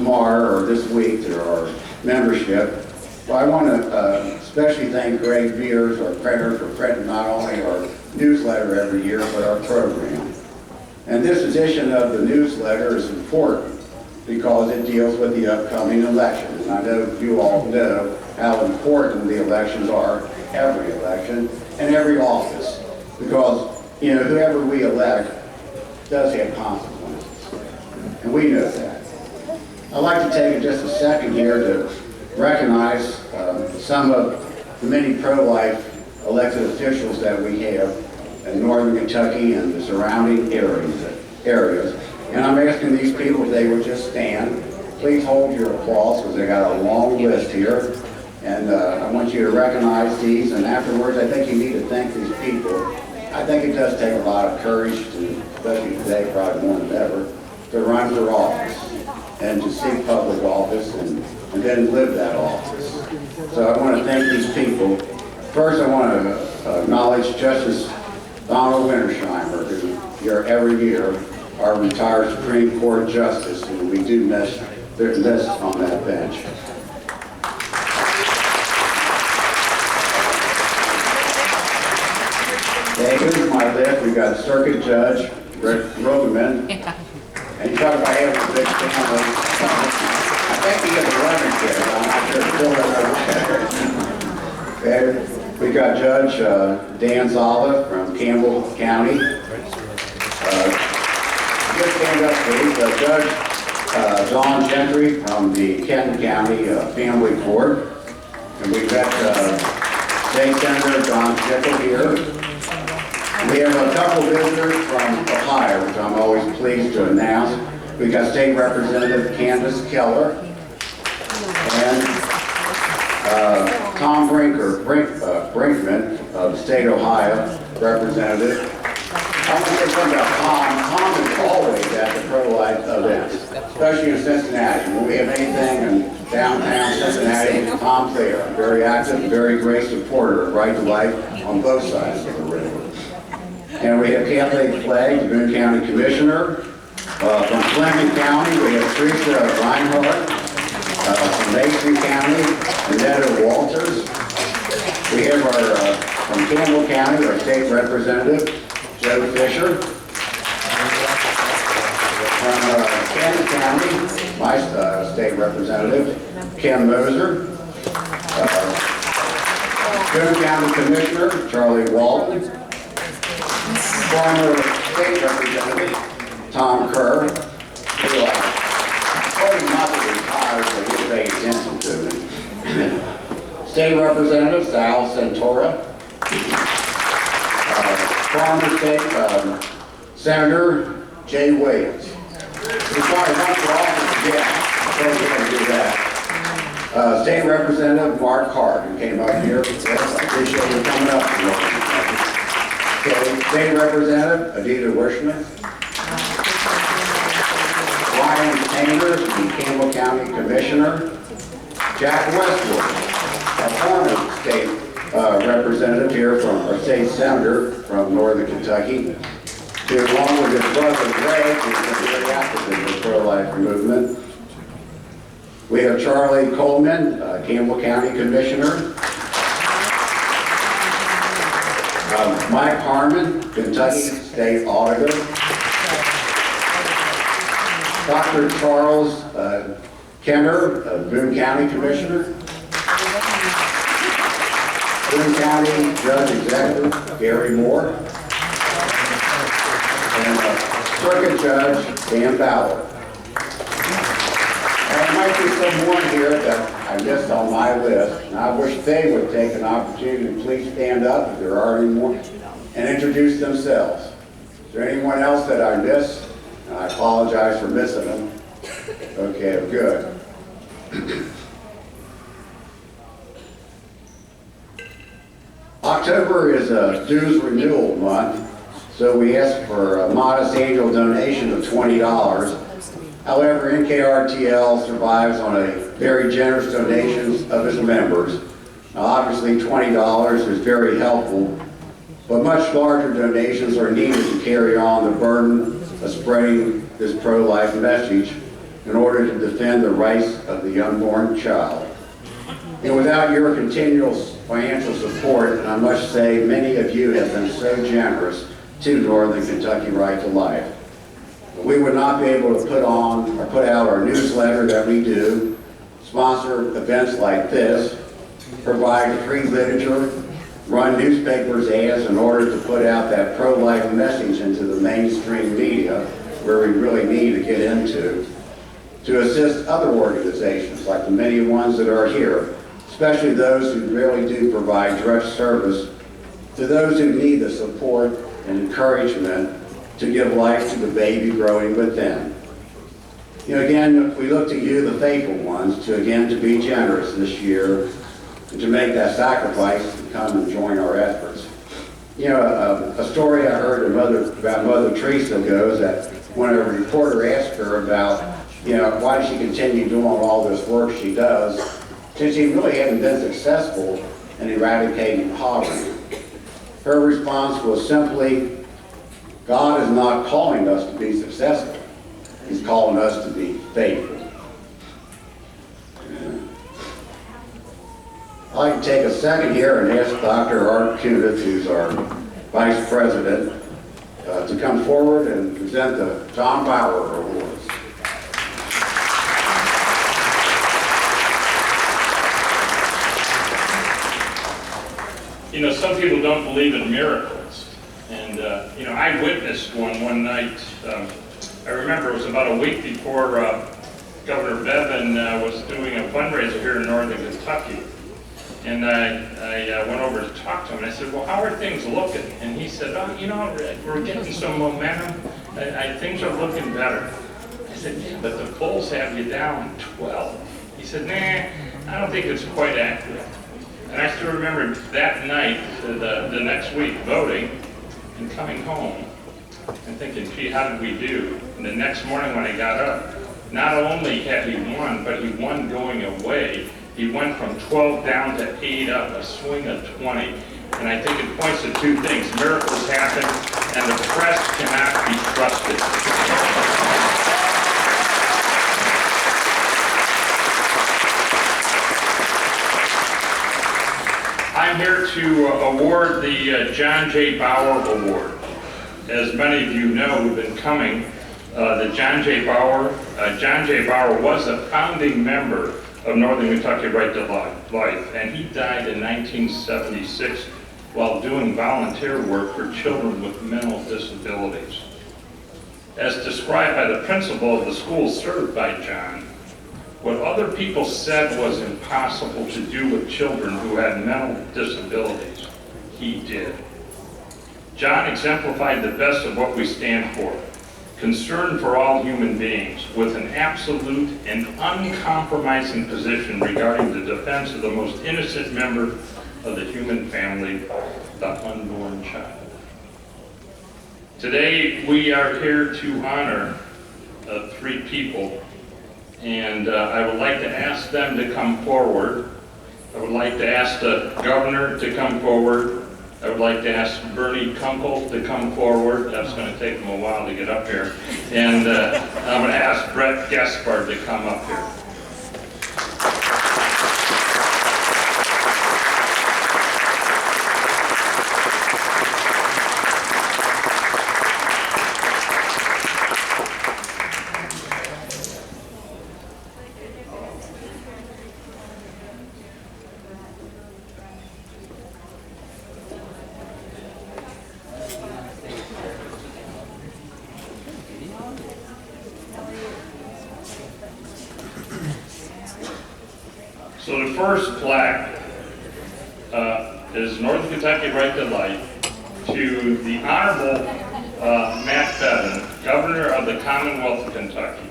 tomorrow or this week to our membership. Well, I want to especially thank Greg Beers, our printer, for printing not only our newsletter every year, but our program. And this edition of the newsletter is important because it deals with the upcoming election. And I know you all know how important the elections are, every election and every office, because whoever we elect does have consequences, and we know that. I'd like to take just a second here to recognize some of the many pro-life elected officials that we have in northern Kentucky and the surrounding areas. And I'm asking these people if they would just stand. Please hold your applause because they got a long list here. And I want you to recognize these, and afterwards I think you need to thank these people. I think it does take a lot of courage, especially today, probably more than ever, to run for office and to seek public office and then live that office. So I want to thank these people. First, I want to acknowledge Justice Donald Wintersheimer, who here every year, our retired Supreme Court Justice, and we do miss on that bench. Okay, here's my list. We got Circuit Judge Rick Roberman. And you talk about having a big family. I think he has 11 kids. I'm not sure. Okay, we got Judge Dan Zala from Campbell County. Just stand up, please. Judge John Gentry from the Kenton County Family Court. And we've got State Senator John Schickel here. We have a couple visitors from Ohio, which I'm always pleased to announce. We've got State Representative Candace Keller and Tom Brinkman of the state of Ohio, representative. I want to say something about Tom. Tom is always at the pro-life events, especially in Cincinnati. When we have anything in downtown Cincinnati, Tom's there. Very active, very great supporter of right to life on both sides of the river. And we have Kathleen Flagg, the Boone County Commissioner. From Fleming County, we have Teresa Reinhardt. From Mason County, Annetta Walters. We have our, from Campbell County, our State Representative, Joe Fisher. From Kenton County, my State Representative, Kim Moser. Boone County Commissioner, Charlie Walton. Former State Representative Tom Kerr, who told him not to retire, so he'll pay attention to me. State Representative Sal Santora. Former State Senator Jay Williams. He's probably run for office again, so we're going to do that. State Representative Mark Hart, who came up here. Yes, I appreciate you coming up. Okay, State Representative Adita Wershman. Ryan Chambers, the Campbell County Commissioner. Jack Westwood, a former State Representative here from our State Senator from Northern Kentucky. Who, along with his brother Greg, who's been very active in the pro-life movement. We have Charlie Coleman, Campbell County Commissioner. Mike Harmon, Kentucky State Auditor. Dr. Charles Kenner, Boone County Commissioner. Boone County Judge Executive Gary Moore. And Circuit Judge Dan Ballard. There might be some more here that I missed on my list, and I wish they would take an opportunity to please stand up if there are any more and introduce themselves. Is there anyone else that I missed? And I apologize for missing them. Okay, good. October is a dues renewal month, so we ask for a modest annual donation of $20. However, NKRTL survives on a very generous donations of its members. Now, obviously, $20 is very helpful, but much larger donations are needed to carry on the burden of spreading this pro-life message in order to defend the rights of the unborn child. And without your continual financial support, and I must say many of you have been so generous to Northern Kentucky Right to Life, we would not be able to put out our newsletter that we do, sponsor events like this, provide free literature, run newspapers ads in order to put out that pro-life message into the mainstream media where we really need to get into, to assist other organizations like the many ones that are here, especially those who really do provide direct service to those who need the support and encouragement to give life to the baby growing within. You know, again, we look to you, the faithful ones, to be generous this year and to make that sacrifice to come and join our efforts. You know, a story I heard about Mother Teresa goes that when a reporter asked her about, you know, why does she continue doing all this work she does, since she really hadn't been successful in eradicating poverty. Her response was simply, God is not calling us to be successful. He's calling us to be faithful. I'd like to take a second here and ask Dr. Art Kunitz, who's our Vice President, to come forward and present the John Bauer Awards. You know, some people don't believe in miracles. And, you know, I witnessed one night. I remember it was about a week before Governor Bevin was doing a fundraiser here in Northern Kentucky. And I went over to talk to him, and I said, well, how are things looking? And he said, oh, you know, we're getting some momentum. Things are looking better. I said, yeah, but the polls have you down 12. He said, nah, I don't think it's quite accurate. And I still remember that night, the next week, voting and coming home and thinking, gee, how did we do? And the next morning when I got up, not only had he won, but he won going away. He went from 12 down to 8 up, a swing of 20. And I think it points to two things. Miracles happen, and the press cannot be trusted. I'm here to award the John J. Bauer Award. As many of you know who've been coming, the John J. Bauer was a founding member of Northern Kentucky Right to Life, and he died in 1976 while doing volunteer work for children with mental disabilities. As described by the principal of the school served by John, what other people said was impossible to do with children who had mental disabilities, he did. John exemplified the best of what we stand for, concern for all human beings, with an absolute and uncompromising position regarding the defense of the most innocent member of the human family, the unborn child. Today, we are here to honor three people, and I would like to ask them to come forward. I would like to ask the governor to come forward. I would like to ask Bernie Kunkel to come forward. That's going to take him a while to get up here. And I'm going to ask Brett Gaspard to come up here. So the first plaque is Northern Kentucky Right to Life to the Honorable Matt Bevin, Governor of the Commonwealth of Kentucky,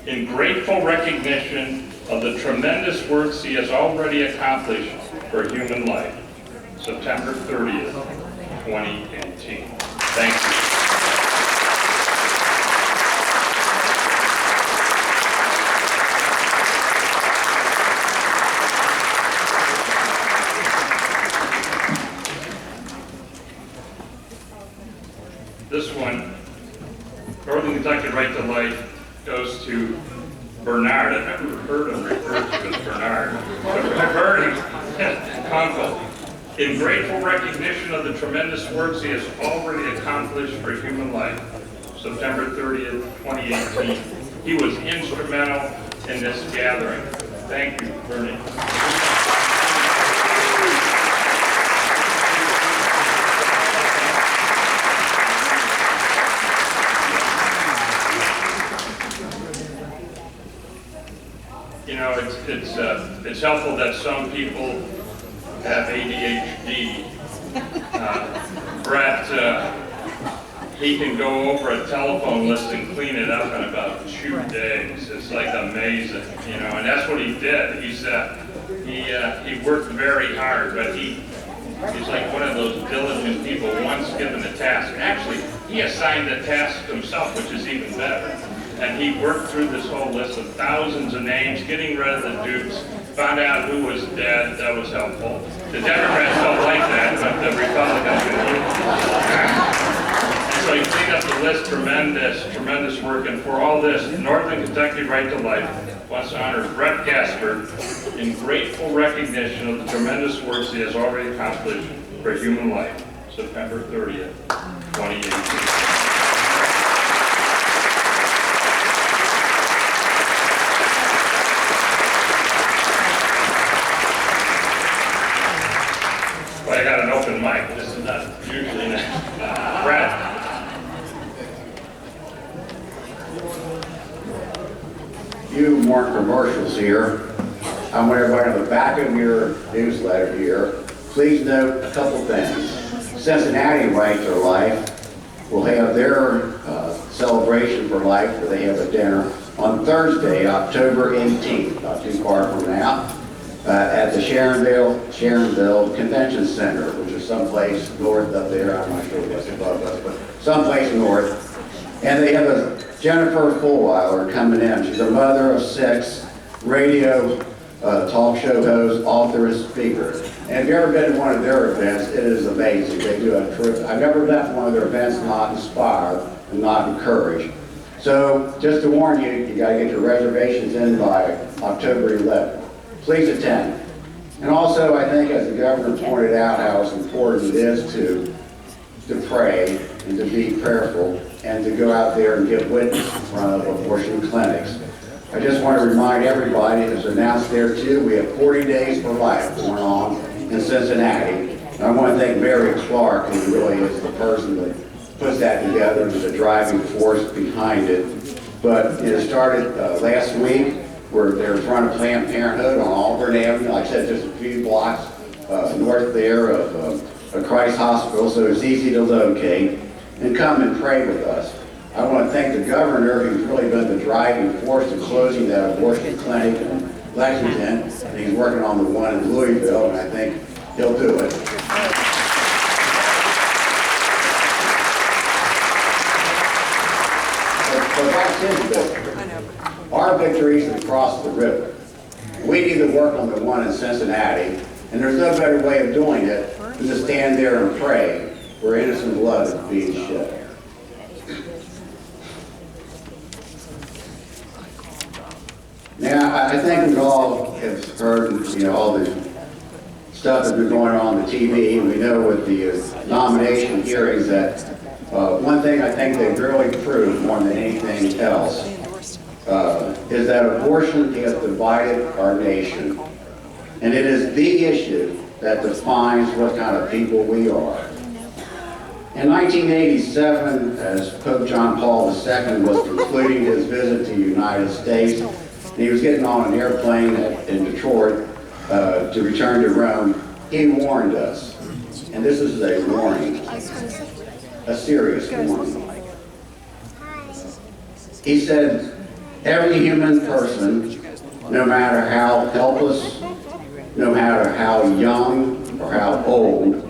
in grateful recognition of the tremendous works he has already accomplished for human life. September 30th, 2018. Thank you. This one, Northern Kentucky Right to Life, goes to Bernard. I've never heard him referred to as Bernard, but Bernie Kunkel, in grateful recognition of the tremendous works he has already accomplished for human life, September 30th, 2018. He was instrumental in this gathering. Thank you, Bernie. You know, it's helpful that some people have ADHD. Brett, he can go over a telephone list and clean it up in about 2 days. It's like amazing, you know, and that's what he did. He worked very hard, but he's like one of those diligent people once given a task. Actually, he assigned the task himself, which is even better. And he worked through this whole list of thousands of names, getting rid of the dupes, found out who was dead. That was helpful. The Democrats don't like that, but the Republicans do. And so he cleaned up the list. Tremendous work. And for all this, Northern Kentucky Right to Life wants to honor Brett Gasper in grateful recognition of the tremendous works he has already accomplished for human life, September 30th, 2018. I got an open mic. This is not usually Brad. Few more commercials here. I want everybody on the back of your newsletter here. Please note a couple things. Cincinnati Right to Life will have their celebration for life where they have a dinner on Thursday, October 18th, not too far from now. At the Sharonville Convention Center, which is someplace north up there. I'm not sure what's above us, but someplace north. And they have a Jennifer Fulweiler coming in. She's a mother of 6, radio talk show host, author, and speaker. And if you've ever been to one of their events, it is amazing. They do a trip. I've never been to one of their events not inspired and not encouraged. So just to warn you, you got to get your reservations in by October 11th. Please attend. And also, I think, as the governor pointed out, how important it is to pray and to be prayerful and to go out there and give witness in front of abortion clinics. I just want to remind everybody, as announced there too, we have 40 Days for Life going on in Cincinnati. And I want to thank Mary Clark, who really is the person that puts that together and is the driving force behind it. But it started last week. They're in front of Planned Parenthood on Auburn Avenue, like I said, just a few blocks north there of Christ Hospital, so it's easy to locate. And come and pray with us. I want to thank the governor, who's really been the driving force in closing that abortion clinic in Lexington, and he's working on the one in Louisville, and I think he'll do it. But that's his victory. Our victory is across the river. We need to work on the one in Cincinnati, and there's no better way of doing it than to stand there and pray where innocent blood is being shed. Now, I think we all have heard, all the stuff that's been going on the TV, and we know with the nomination hearings that one thing I think they've really proved more than anything else is that abortion has divided our nation. And it is the issue that defines what kind of people we are. In 1987, as Pope John Paul II was concluding his visit to the United States, and he was getting on an airplane in Detroit to return to Rome, he warned us. And this is a warning, a serious warning. He said, every human person, no matter how helpless, no matter how young or how old,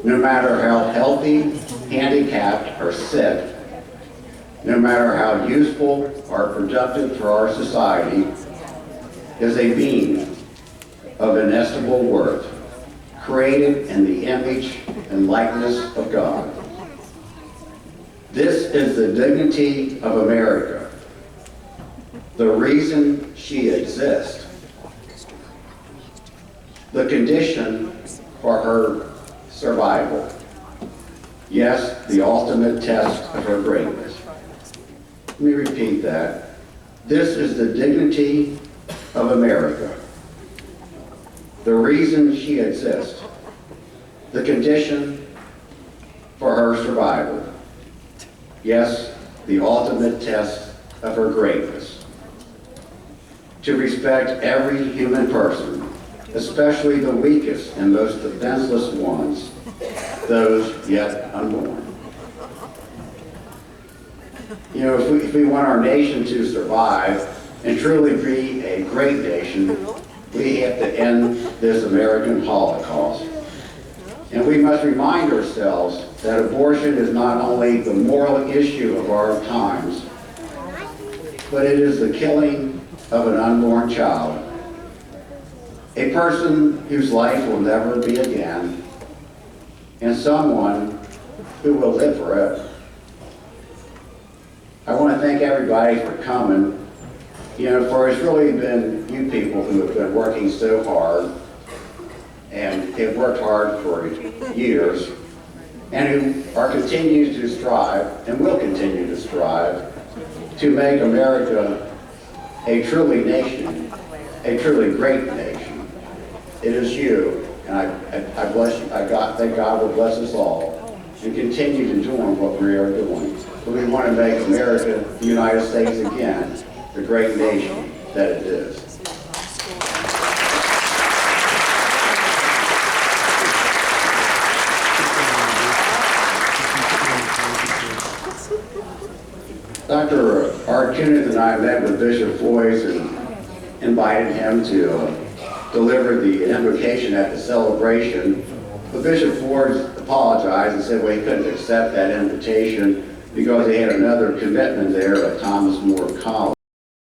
no matter how healthy, handicapped, or sick, no matter how useful or productive for our society, is a being of inestimable worth, created in the image and likeness of God. This is the dignity of America. the reason she exists, the condition for her survival. Yes, the ultimate test of her greatness. Let me repeat that. This is the dignity of America. The reason she exists, the condition for her survival. Yes, the ultimate test of her greatness. To respect every human person, especially the weakest and most defenseless ones, those yet unborn. You know, if we want our nation to survive and truly be a great nation, we have to end this American Holocaust. And we must remind ourselves that abortion is not only the moral issue of our times, but it is the killing of an unborn child, a person whose life will never be again, and someone who will live forever. I want to thank everybody for coming. You know, for it's really been you people who have been working so hard and have worked hard for years and who are continuing to strive and will continue to strive to make America a truly nation, a truly great nation. It is you, and I bless you. Thank God will bless us all and continue to doing what we are doing. But we want to make America, the United States again, the great nation that it is. Dr. Art Kenneth and I met with Bishop Floyd and invited him to deliver the invocation at the celebration. But Bishop Floyd apologized and said, well, he couldn't accept that invitation because he had another commitment there at Thomas More College.